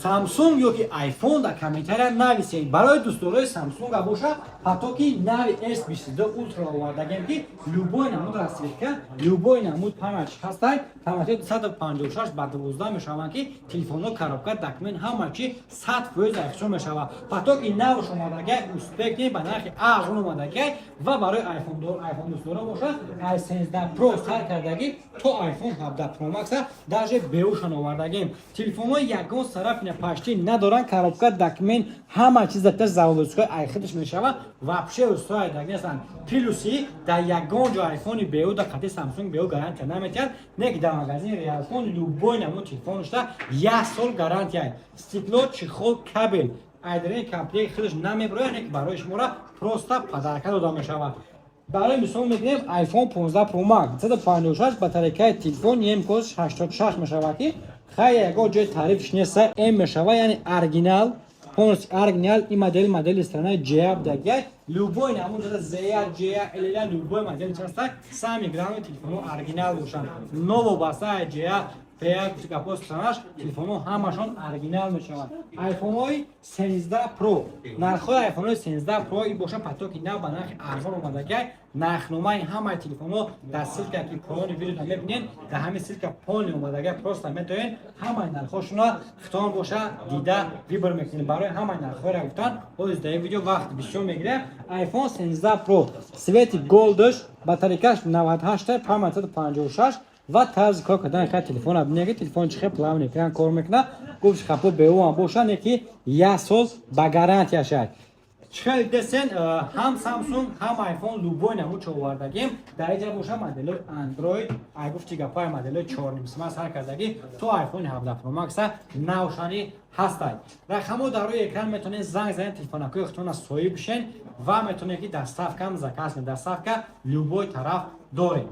Samsung yoki iPhone da kommentariya нависед. Барои дӯстдорои Samsung боша ҳатто ки нави S22 Ultra овардагем ки любой намуд расветка, любой намуд памяч ҳастай. Памячи 256 ба 12 мешаванд ки телефонҳо коробка документ ҳама чи 100% афшон мешавад. ҳатто ки навш омадаги успекни ба нархи арзон омадаги ва барои iPhone дӯстдора боша i13 Pro сар кардаги то iPhone 17 Pro Max даже беушан овардагем. Телефонҳо ягон сараф пашти надоранд, коробка документ ҳама чиз дар заводской айхидш мешавад. Вообще устои дагнесан плюси дар ягон ҷо iPhone беуда қати Samsung беу гарантия наметиҳад. Неки дар магазин Realphone любой намуд телефон шуда 1 сол гарантия. Стекло, чехол, кабел айдерин комплект худаш намеброяд, неки барои шумора просто подарка дода мешавад. برای مثال میگیم iPhone 15 Pro Max 256 باتریکای تلفن یمکوش 86 میشود که خیلی اگه جای تعریفش نیست ام میشود یعنی اورجینال پونس اورجینال این مدل استرانه جیاب دیگه любой намуд ZR GR любой модель часто сами граммы телефону оригинал бошанд. Новобаста GR Пеяк капост санаш телефону ҳамашон оригинал мешаванд. iPhone 13 Pro нархҳои iPhone 13 Pro боша патоки нав ба нархи арзон омадаги нархномаи ҳамаи телефоно дар ссилка ки поёни видео мебинед дар ҳамин ссилка поёни омадаги просто метавонед ҳамаи нархҳошуно хитон боша дида вибор мекунед. барои ҳамаи нархҳоро гуфтан оз дар видео вақт бисёр мегирад. iPhone 13 Pro свети голдаш батарейкаш 98 памяч 56 ва тарзи кор кардани телефона бинеги телефон чихе плавни экран кор мекунад. гуфт хапо беуам боша неки 1 сол ба гарантия шад. чихел десен ҳам Samsung ҳам iPhone любой намуд овардагем. дар инҷа боша моделҳои Android ай гуфти гапай моделҳои 4 сар сар кардаги то iPhone 17 Pro Max навшани ҳастай. рақамҳо дар рӯи экран метавонед занг занед телефонакои худтона соҳиб бишен ва метавонед ки дар ставкам заказ дар ставка любой тараф доред.